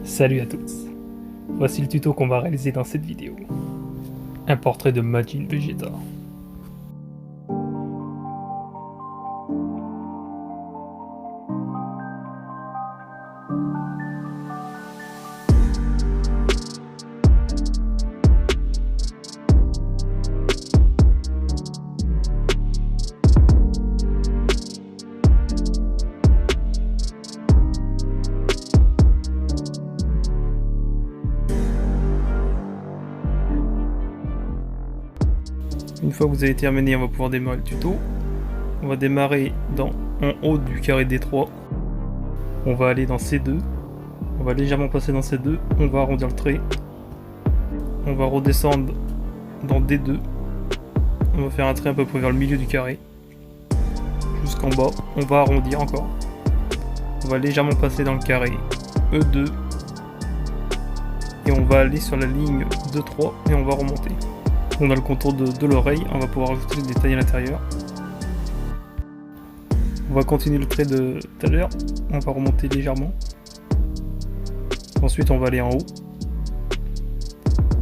Salut à tous, voici le tuto qu'on va réaliser dans cette vidéo. Un portrait de Majin Vegeta. Une fois que vous avez terminé, on va pouvoir démarrer le tuto. On va démarrer en haut du carré D3. On va aller dans C2. On va légèrement passer dans C2. On va arrondir le trait. On va redescendre dans D2. On va faire un trait à peu près vers le milieu du carré. Jusqu'en bas. On va arrondir encore. On va légèrement passer dans le carré E2. Et on va aller sur la ligne 2-3 et on va remonter. On a le contour de l'oreille, on va pouvoir ajouter le détail à l'intérieur. On va continuer le trait de tout à l'heure, on va remonter légèrement. Ensuite on va aller en haut.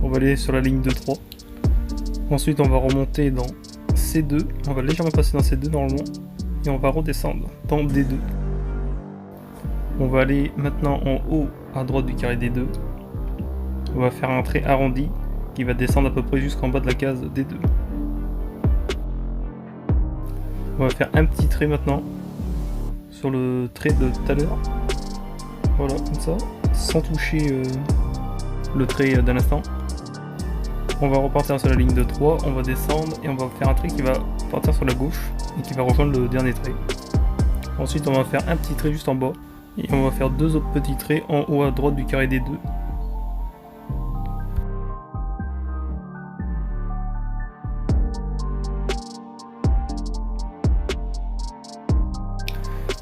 On va aller sur la ligne 2-3. Ensuite on va remonter dans C2, on va légèrement passer dans C2 normalement. Et on va redescendre dans D2. On va aller maintenant en haut à droite du carré D2. On va faire un trait arrondi qui va descendre à peu près jusqu'en bas de la case D2. On va faire un petit trait maintenant sur le trait de tout à l'heure. Voilà, comme ça, sans toucher le trait d'un instant. On va repartir sur la ligne de 3, on va descendre et on va faire un trait qui va partir sur la gauche et qui va rejoindre le dernier trait. Ensuite on va faire un petit trait juste en bas et on va faire deux autres petits traits en haut à droite du carré D2.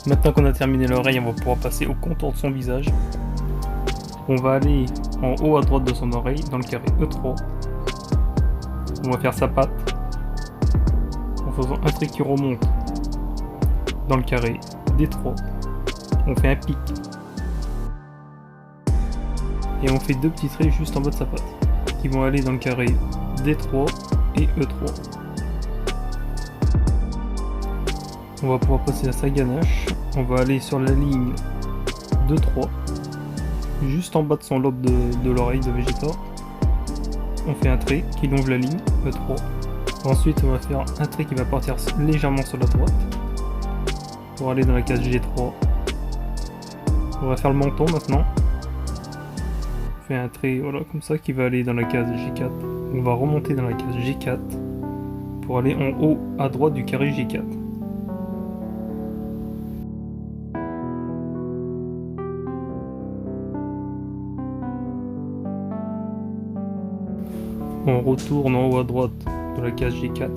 Maintenant qu'on a terminé l'oreille, on va pouvoir passer au contour de son visage. On va aller en haut à droite de son oreille, dans le carré E3. On va faire sa patte, en faisant un trait qui remonte dans le carré D3. On fait un pic. Et on fait deux petits traits juste en bas de sa patte, qui vont aller dans le carré D3 et E3. On va pouvoir passer à sa ganache. On va aller sur la ligne 2-3, juste en bas de son lobe de l'oreille de Vegeta. On fait un trait qui longe la ligne E3. Ensuite, on va faire un trait qui va partir légèrement sur la droite pour aller dans la case G3. On va faire le menton maintenant. On fait un trait voilà, comme ça qui va aller dans la case G4. On va remonter dans la case G4 pour aller en haut à droite du carré G4. On retourne en haut à droite de la case G4.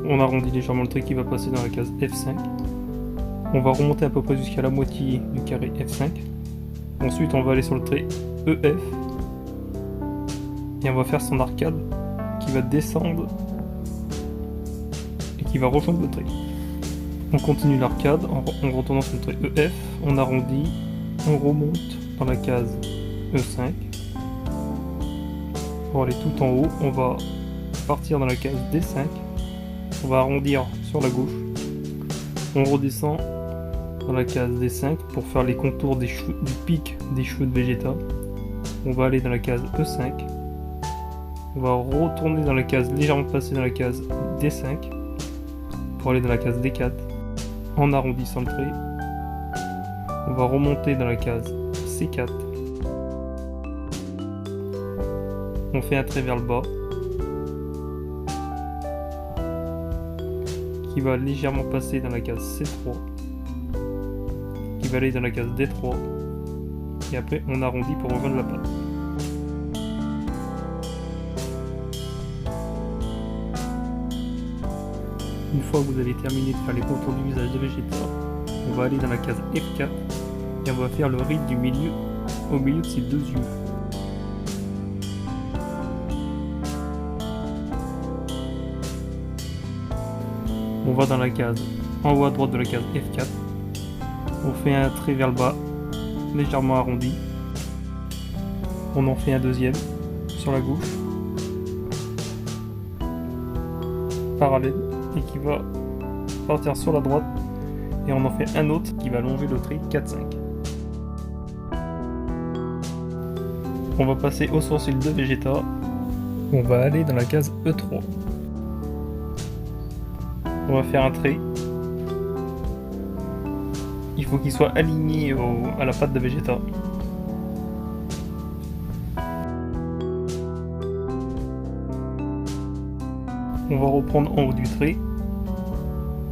On arrondit légèrement le trait qui va passer dans la case F5. On va remonter à peu près jusqu'à la moitié du carré F5. Ensuite on va aller sur le trait EF. Et on va faire son arcade qui va descendre et qui va rejoindre le trait. On continue l'arcade en retournant sur le trait EF. On arrondit, on remonte dans la case E5. Pour aller tout en haut, on va partir dans la case D5, on va arrondir sur la gauche, on redescend dans la case D5 pour faire les contours des cheveux, du pic des cheveux de Vegeta. On va aller dans la case E5, on va retourner dans la case, légèrement passer dans la case D5 pour aller dans la case D4 en arrondissant le trait. On va remonter dans la case C4. On fait un trait vers le bas qui va légèrement passer dans la case C3, qui va aller dans la case D3 et après on arrondit pour rejoindre la patte. Une fois que vous avez terminé de faire les contours du visage de Vegeta, on va aller dans la case F4 et on va faire le ride du milieu au milieu de ses deux yeux. On va dans la case en haut à droite de la case F4. On fait un trait vers le bas, légèrement arrondi. On en fait un deuxième sur la gauche, parallèle, et qui va partir sur la droite. Et on en fait un autre qui va longer le trait 4-5. On va passer au sourcil de Vegeta. On va aller dans la case E3. On va faire un trait. Il faut qu'il soit aligné à la patte de Vegeta. On va reprendre en haut du trait.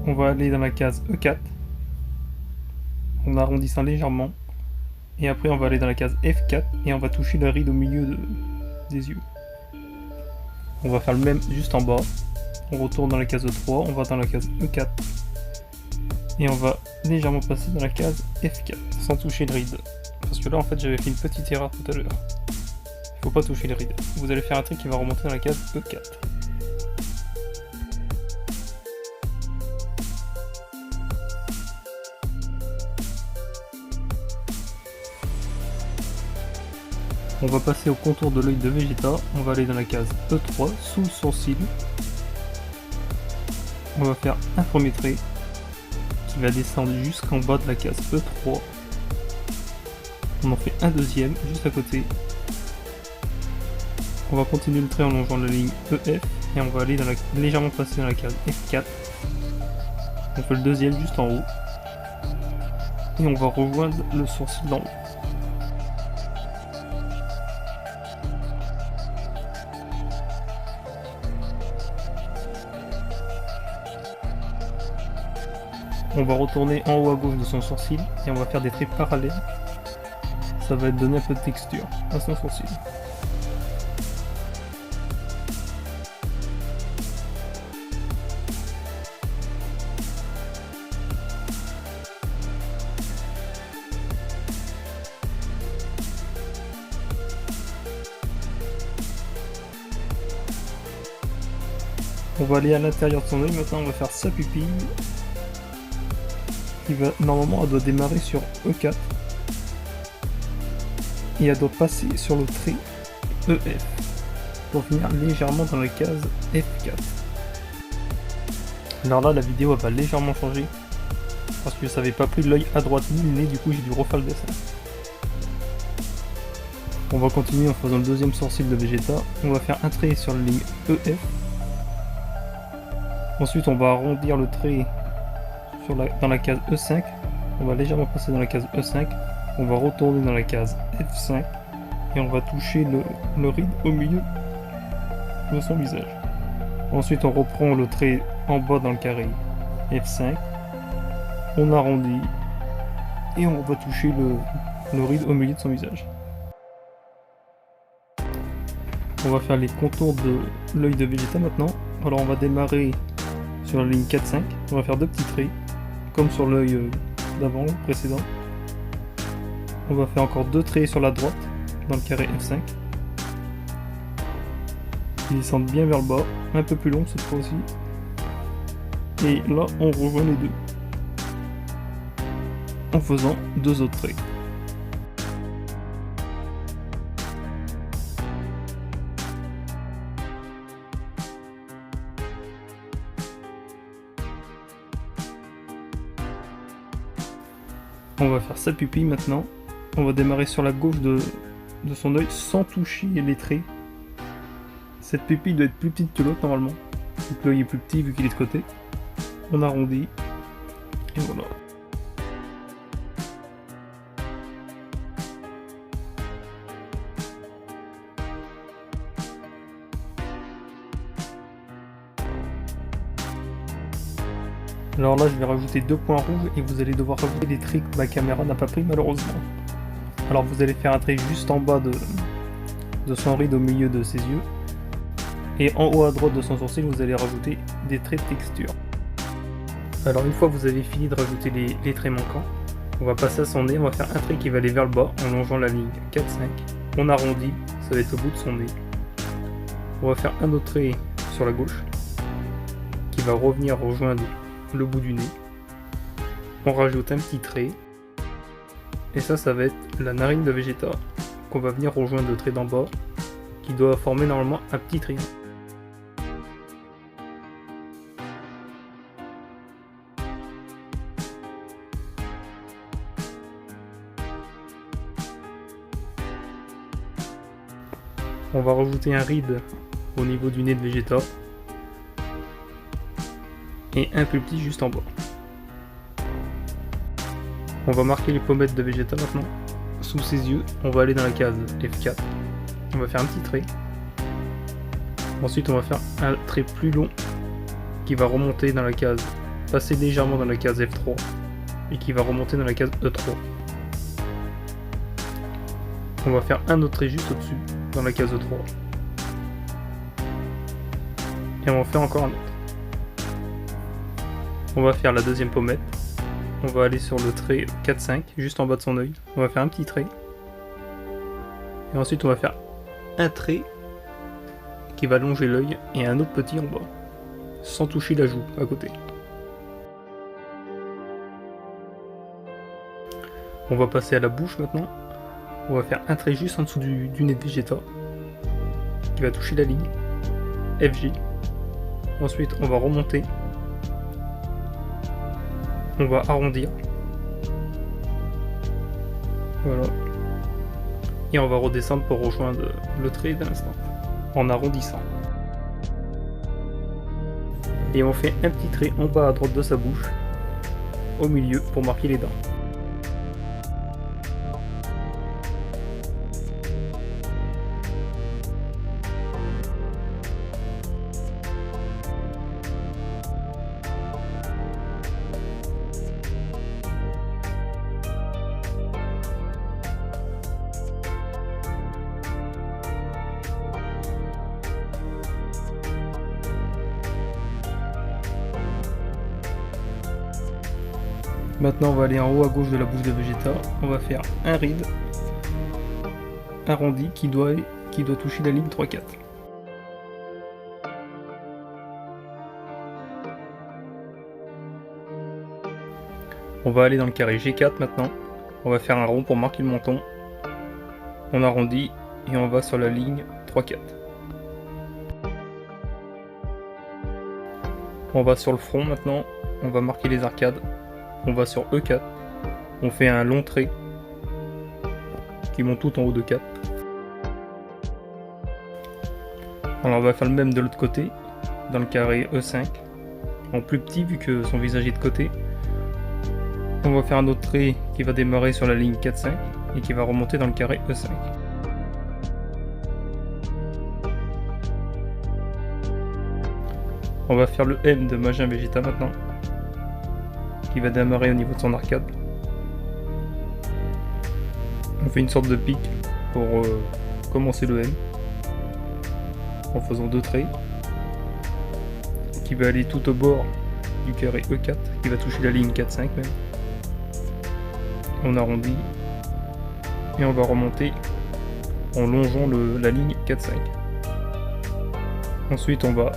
On va aller dans la case E4. En arrondissant légèrement. Et après on va aller dans la case F4 et on va toucher la ride au milieu des yeux. On va faire le même juste en bas. On retourne dans la case E3, on va dans la case E4. Et on va légèrement passer dans la case F4 sans toucher le ride. Parce que là en fait j'avais fait une petite erreur tout à l'heure. Il faut pas toucher le ride. Vous allez faire un trait qui va remonter dans la case E4. On va passer au contour de l'œil de Vegeta, on va aller dans la case E3, sous le sourcil. On va faire un premier trait qui va descendre jusqu'en bas de la case E3. On en fait un deuxième juste à côté. On va continuer le trait en longeant la ligne EF et on va aller légèrement passer dans la case F4. On fait le deuxième juste en haut. Et on va rejoindre le sourcil d'en haut. On va retourner en haut à gauche de son sourcil et on va faire des traits parallèles. Ça va donner un peu de texture à son sourcil. On va aller à l'intérieur de son œil, maintenant on va faire sa pupille. Normalement elle doit démarrer sur E4 et elle doit passer sur le trait EF pour venir légèrement dans la case F4. Alors là la vidéo elle va légèrement changer parce que ça n'avait pas pris l'œil à droite ni le nez, du coup j'ai dû refaire le dessin. On va continuer en faisant le deuxième sourcil de Vegeta. On va faire un trait sur la ligne EF. Ensuite on va arrondir le trait dans la case E5, on va légèrement passer dans la case E5, on va retourner dans la case F5 et on va toucher le ride au milieu de son visage. Ensuite on reprend le trait en bas dans le carré F5, on arrondit et on va toucher le ride au milieu de son visage. On va faire les contours de l'œil de Vegeta maintenant. Alors on va démarrer sur la ligne 4-5, on va faire deux petits traits comme sur l'œil d'avant, précédent. On va faire encore deux traits sur la droite, dans le carré F5. Ils descendent bien vers le bas, un peu plus long cette fois-ci. Et là, on rejoint les deux. En faisant deux autres traits. On va faire sa pupille maintenant. On va démarrer sur la gauche de son œil sans toucher les traits. Cette pupille doit être plus petite que l'autre normalement. Donc l'œil est plus petit vu qu'il est de côté. On arrondit. Et voilà. Alors là, je vais rajouter deux points rouges et vous allez devoir rajouter des traits que ma caméra n'a pas pris malheureusement. Alors vous allez faire un trait juste en bas de son ride au milieu de ses yeux. Et en haut à droite de son sourcil, vous allez rajouter des traits de texture. Alors une fois que vous avez fini de rajouter les traits manquants, on va passer à son nez, on va faire un trait qui va aller vers le bas en longeant la ligne 4-5. On arrondit, ça va être au bout de son nez. On va faire un autre trait sur la gauche qui va revenir rejoindre le bout du nez. On rajoute un petit trait et ça va être la narine de Vegeta. qu'on va venir rejoindre le trait d'en bas, qui doit former normalement un petit triangle. On va rajouter un ride au niveau du nez de Vegeta et un plus petit juste en bas. On va marquer les pommettes de Vegeta maintenant. Sous ses yeux, on va aller dans la case F4. On va faire un petit trait. Ensuite, on va faire un trait plus long qui va remonter dans la case, passer légèrement dans la case F3 et qui va remonter dans la case E3. On va faire un autre trait juste au-dessus, dans la case E3. Et on va faire encore un autre. On va faire la deuxième pommette. On va aller sur le trait 4-5, juste en bas de son œil. On va faire un petit trait. Et ensuite on va faire un trait qui va longer l'œil et un autre petit en bas, sans toucher la joue à côté. On va passer à la bouche maintenant. On va faire un trait juste en dessous du nez de Vegeta, qui va toucher la ligne FJ. Ensuite on va remonter. On va arrondir. Voilà. Et on va redescendre pour rejoindre le trait d'un instant, en arrondissant. Et on fait un petit trait en bas à droite de sa bouche, au milieu, pour marquer les dents. Maintenant on va aller en haut à gauche de la bouche de Vegeta, on va faire un ride arrondi qui doit toucher la ligne 3-4. On va aller dans le carré G4 maintenant, on va faire un rond pour marquer le menton, on arrondit et on va sur la ligne 3-4. On va sur le front maintenant, on va marquer les arcades. On va sur E4, on fait un long trait qui monte tout en haut de 4. Alors on va faire le même de l'autre côté, dans le carré E5, en plus petit vu que son visage est de côté. On va faire un autre trait qui va démarrer sur la ligne 4-5 et qui va remonter dans le carré E5. On va faire le M de Majin Vegeta maintenant, qui va démarrer au niveau de son arcade. On fait une sorte de pic pour commencer le M en faisant deux traits qui va aller tout au bord du carré E4 qui va toucher la ligne 4-5 même. On arrondit et on va remonter en longeant la ligne 4-5. Ensuite on va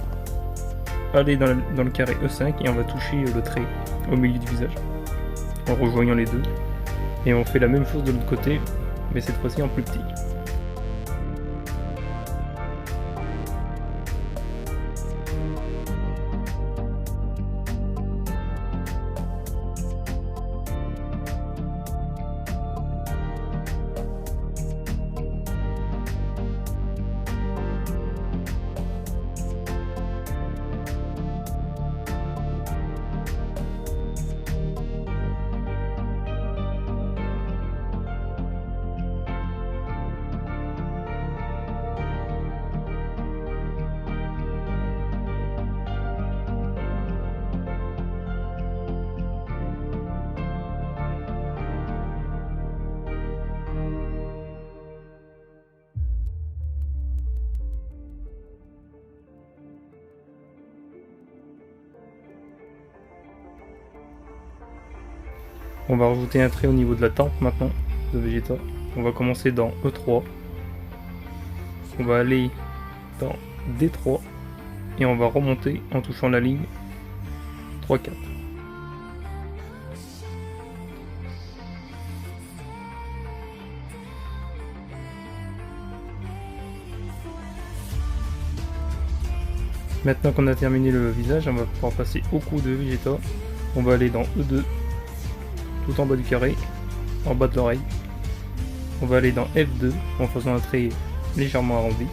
aller dans le carré E5 et on va toucher le trait au milieu du visage en rejoignant les deux, et on fait la même chose de l'autre côté mais cette fois-ci en plus petit. On va rajouter un trait au niveau de la tempe maintenant de Vegeta. On va commencer dans E3. On va aller dans D3 et on va remonter en touchant la ligne 3-4. Maintenant qu'on a terminé le visage, on va pouvoir passer au cou de Vegeta. On va aller dans E2, tout en bas du carré, en bas de l'oreille. On va aller dans F2 en faisant un trait légèrement arrondi,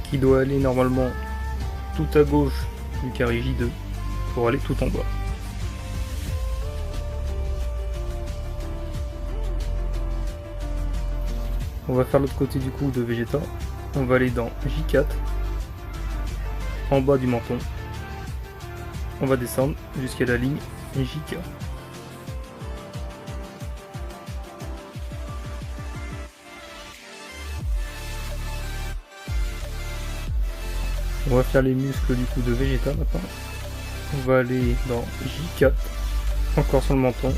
qui doit aller normalement tout à gauche du carré J2 pour aller tout en bas. On va faire l'autre côté du cou de Vegeta. On va aller dans J4, en bas du menton. On va descendre jusqu'à la ligne JK. On va faire les muscles du cou de Vegeta maintenant. On va aller dans J4, encore sur le menton.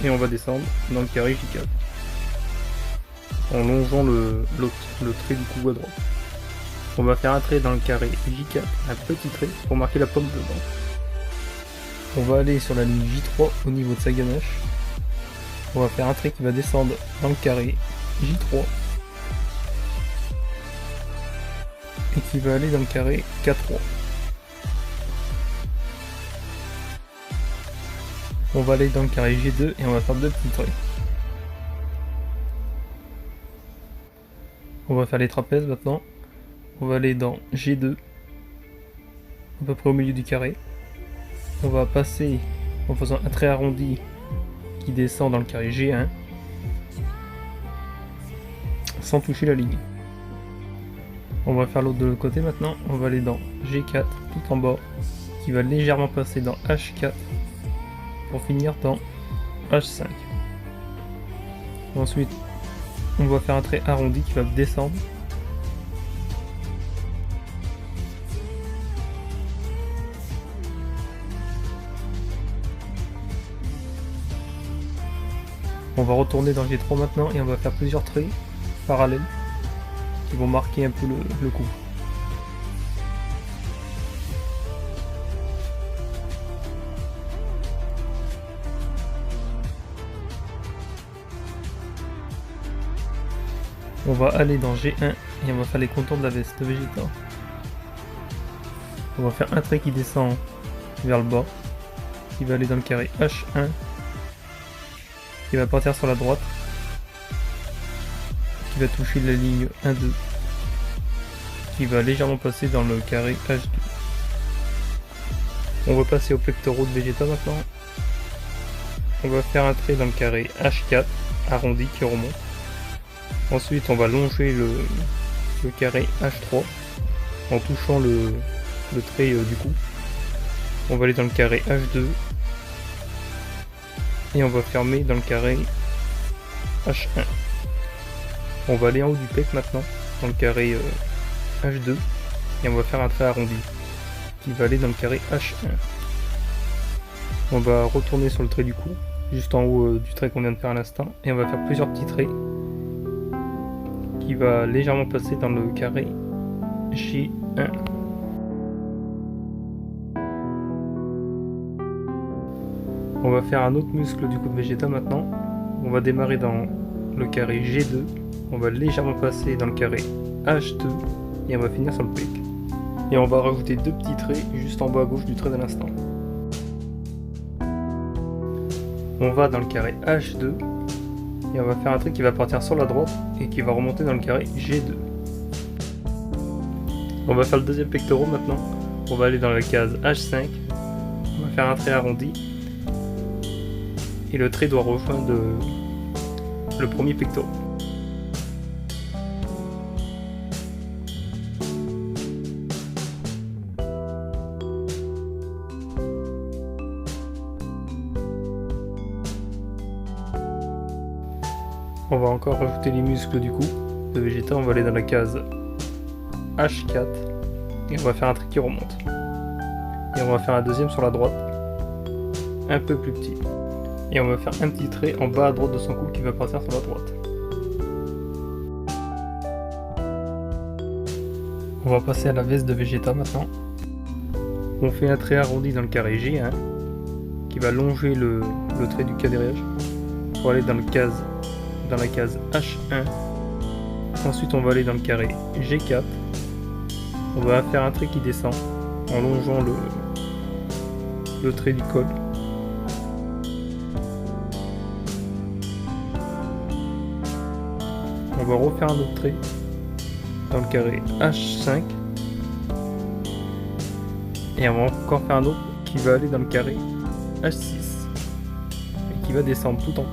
Et on va descendre dans le carré J4. En longeant le trait du cou à droite. On va faire un trait dans le carré J4, un petit trait pour marquer la pomme dedans. On va aller sur la ligne J3 au niveau de sa ganache. On va faire un trait qui va descendre dans le carré J3 et qui va aller dans le carré K3. On va aller dans le carré G2 et on va faire deux petits traits. On va faire les trapèzes maintenant. On va aller dans G2, à peu près au milieu du carré. On va passer en faisant un trait arrondi qui descend dans le carré G1, sans toucher la ligne. On va faire l'autre de l'autre côté maintenant. On va aller dans G4, tout en bas, qui va légèrement passer dans H4, pour finir dans H5. Ensuite, on va faire un trait arrondi qui va descendre. On va retourner dans G3 maintenant et on va faire plusieurs traits parallèles qui vont marquer un peu le coup. On va aller dans G1 et on va faire les contours de la veste de Vegeta. On va faire un trait qui descend vers le bas, qui va aller dans le carré H1, qui va partir sur la droite, qui va toucher la ligne 1-2, qui va légèrement passer dans le carré H2. On va passer aux pectoraux de Vegeta maintenant. On va faire un trait dans le carré H4, arrondi qui remonte. Ensuite, on va longer le carré H3 en touchant le trait du cou. On va aller dans le carré H2 et on va fermer dans le carré H1. On va aller en haut du pec maintenant, dans le carré H2 et on va faire un trait arrondi qui va aller dans le carré H1. On va retourner sur le trait du cou, juste en haut du trait qu'on vient de faire à l'instant, et on va faire plusieurs petits traits qui va légèrement passer dans le carré J1. On va faire un autre muscle du cou de Vegeta maintenant. On va démarrer dans le carré G2, on va légèrement passer dans le carré H2 et on va finir sur le pec. Et on va rajouter deux petits traits juste en bas à gauche du trait de l'instant. On va dans le carré H2 et on va faire un trait qui va partir sur la droite et qui va remonter dans le carré G2. On va faire le deuxième pectoral maintenant. On va aller dans la case H5. On va faire un trait arrondi. Et le trait doit rejoindre le premier pectoral. On va encore rajouter les muscles du cou de Vegeta. On va aller dans la case H4 et on va faire un trait qui remonte. Et on va faire un deuxième sur la droite, un peu plus petit. Et on va faire un petit trait en bas à droite de son cou qui va partir sur la droite. On va passer à la veste de Vegeta maintenant. On fait un trait arrondi dans le carré G1 qui va longer le trait du quadrillage pour aller dans la case H1. Ensuite on va aller dans le carré G4 On va faire un trait qui descend en longeant le trait du col. On va refaire un autre trait dans le carré H5. Et on va encore faire un autre qui va aller dans le carré H6 et qui va descendre tout en bas.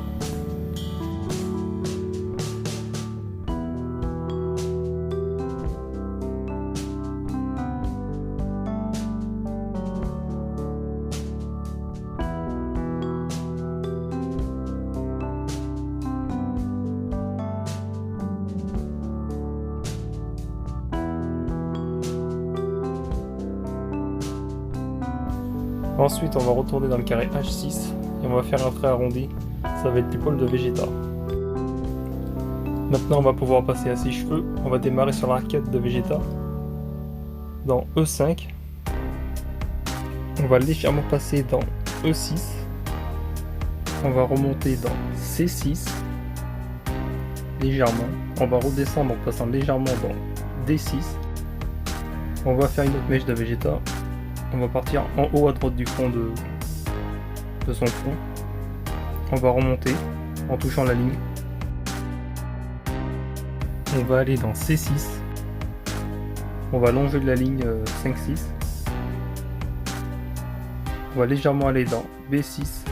Ensuite, on va retourner dans le carré H6 et on va faire un trait arrondi. Ça va être l'épaule de Vegeta. Maintenant, on va pouvoir passer à ses cheveux. On va démarrer sur l'arcade de Vegeta dans E5. On va légèrement passer dans E6. On va remonter dans C6 légèrement. On va redescendre en passant légèrement dans D6. On va faire une autre mèche de Vegeta. On va partir en haut à droite du front de son front. On va remonter en touchant la ligne. On va aller dans C6. On va longer la ligne 5-6. On va légèrement aller dans B6.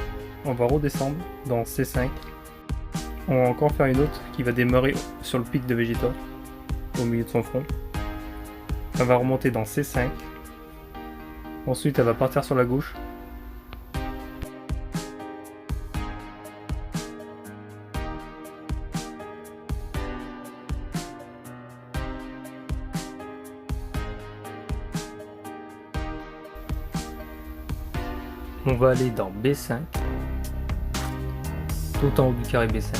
On va redescendre dans C5. On va encore faire une autre qui va démarrer sur le pic de Vegeta, au milieu de son front. On va remonter dans C5. Ensuite, elle va partir sur la gauche. On va aller dans B5, tout en haut du carré B5.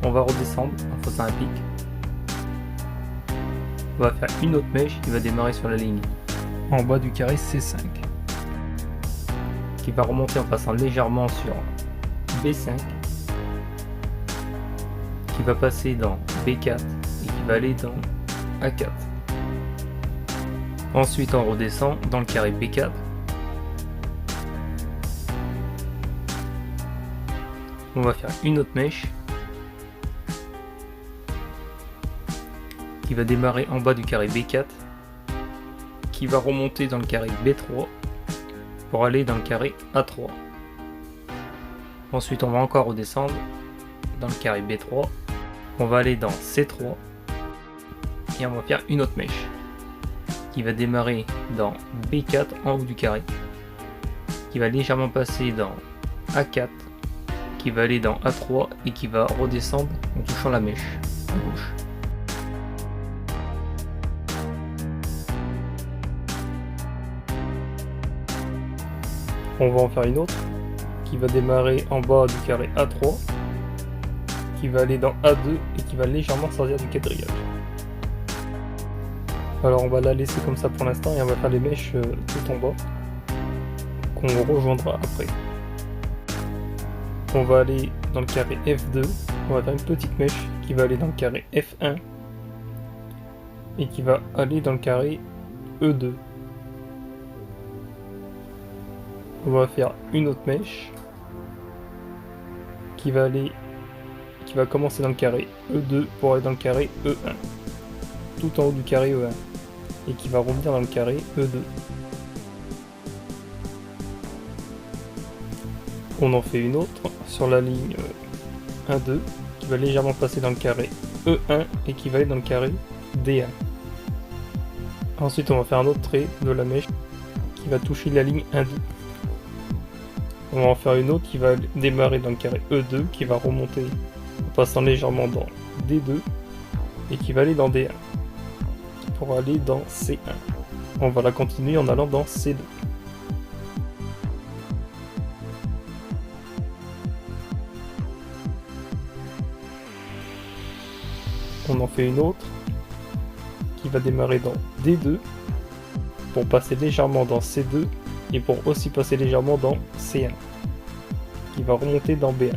On va redescendre en faisant un pic. On va faire une autre mèche qui va démarrer sur la ligne en bas du carré C5, qui va remonter en passant légèrement sur B5, qui va passer dans B4 et qui va aller dans A4. Ensuite, on redescend dans le carré B4. On va faire une autre mèche qui va démarrer en bas du carré B4, qui va remonter dans le carré B3 pour aller dans le carré A3. Ensuite, on va encore redescendre dans le carré B3. On va aller dans C3 et on va faire une autre mèche qui va démarrer dans B4 en haut du carré, qui va légèrement passer dans A4, qui va aller dans A3 et qui va redescendre en touchant la mèche à gauche. On va en faire une autre qui va démarrer en bas du carré A3, qui va aller dans A2 et qui va légèrement sortir du quadrillage. Alors on va la laisser comme ça pour l'instant et on va faire les mèches tout en bas qu'on rejoindra après. On va aller dans le carré F2, on va faire une petite mèche qui va aller dans le carré F1 et qui va aller dans le carré E2. On va faire une autre mèche qui va commencer dans le carré E2 pour aller dans le carré E1, tout en haut du carré E1, et qui va revenir dans le carré E2. On en fait une autre sur la ligne 1-2 qui va légèrement passer dans le carré E1 et qui va aller dans le carré D1. Ensuite, on va faire un autre trait de la mèche qui va toucher la ligne 1-2. On va en faire une autre qui va démarrer dans le carré E2, qui va remonter en passant légèrement dans D2 et qui va aller dans D1 pour aller dans C1. On va la continuer en allant dans C2. On en fait une autre qui va démarrer dans D2 pour passer légèrement dans C2 et pour aussi passer légèrement dans C1 qui va remonter dans B1.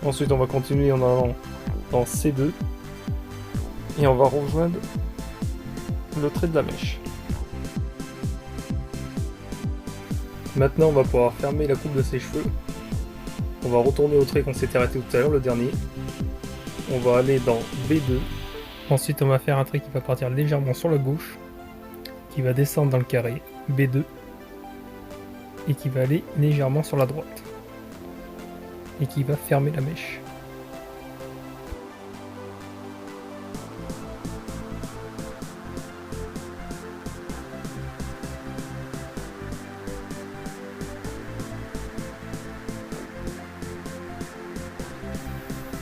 Ensuite on va continuer en allant dans C2 et on va rejoindre le trait de la mèche. Maintenant on va pouvoir fermer la coupe de ses cheveux. On va retourner au trait qu'on s'était arrêté tout à l'heure, le dernier. On va aller dans B2. Ensuite on va faire un trait qui va partir légèrement sur la gauche, qui va descendre dans le carré B2 et qui va aller légèrement sur la droite et qui va fermer la mèche.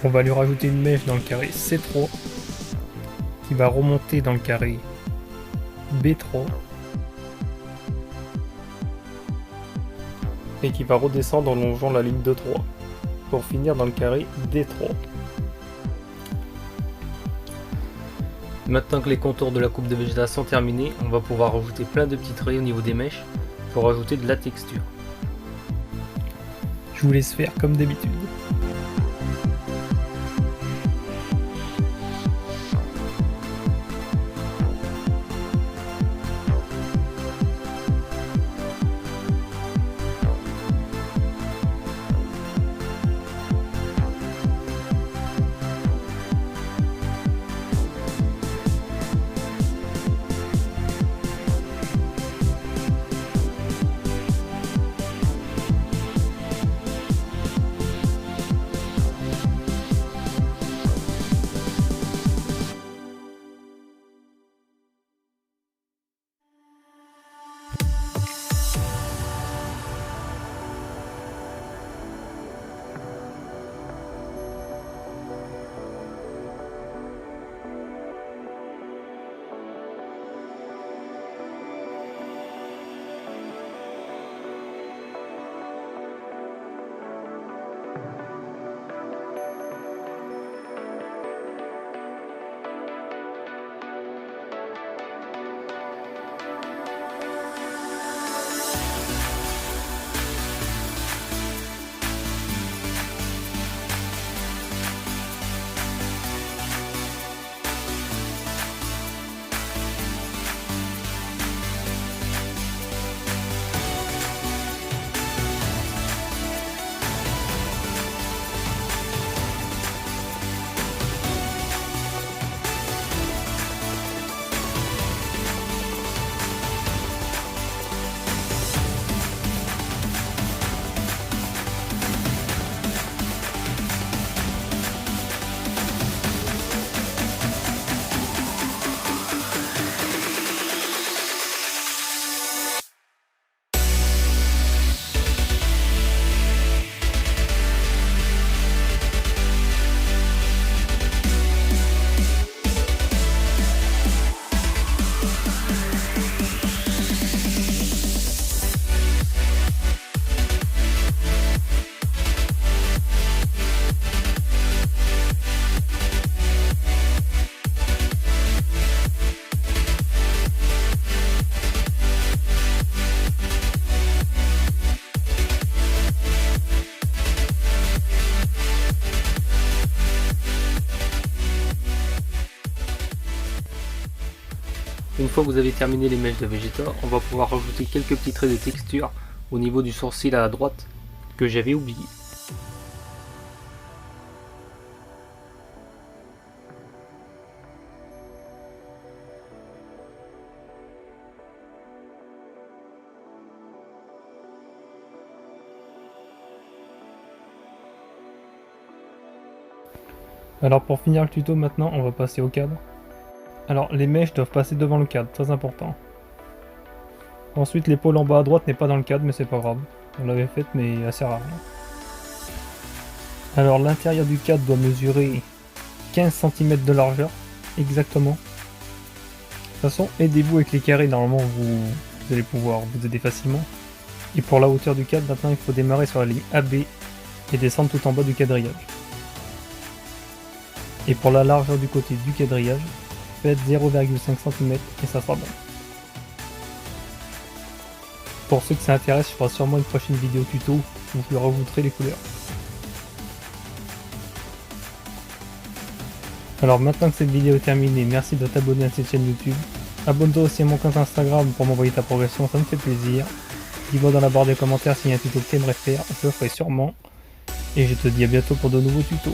On va lui rajouter une mèche dans le carré C3 qui va remonter dans le carré B3 et qui va redescendre en longeant la ligne de 3 pour finir dans le carré D3. Maintenant que les contours de la coupe de Vegeta sont terminés, on va pouvoir rajouter plein de petits traits au niveau des mèches pour ajouter de la texture. Je vous laisse faire comme d'habitude. Une fois que vous avez terminé les mèches de Vegeta, on va pouvoir rajouter quelques petits traits de texture au niveau du sourcil à la droite que j'avais oublié. Alors pour finir le tuto maintenant, on va passer au cadre. Alors les mèches doivent passer devant le cadre, très important. Ensuite l'épaule en bas à droite n'est pas dans le cadre mais c'est pas grave. On l'avait faite mais assez rarement. Alors l'intérieur du cadre doit mesurer 15 cm de largeur, exactement. De toute façon aidez-vous avec les carrés, normalement vous allez pouvoir vous aider facilement. Et pour la hauteur du cadre maintenant il faut démarrer sur la ligne AB et descendre tout en bas du quadrillage. Et pour la largeur du côté du quadrillage, faites 0,5 cm et ça sera bon. Pour ceux que ça intéresse, je ferai sûrement une prochaine vidéo tuto où je leur rajouterai les couleurs. Alors maintenant que cette vidéo est terminée, merci de t'abonner à cette chaîne YouTube Abonne-toi aussi à mon compte Instagram pour m'envoyer ta progression, ça me fait plaisir. Dis-moi dans la barre des commentaires s'il y a un tuto que t'aimerais faire, je le ferai sûrement. Et je te dis à bientôt pour de nouveaux tutos.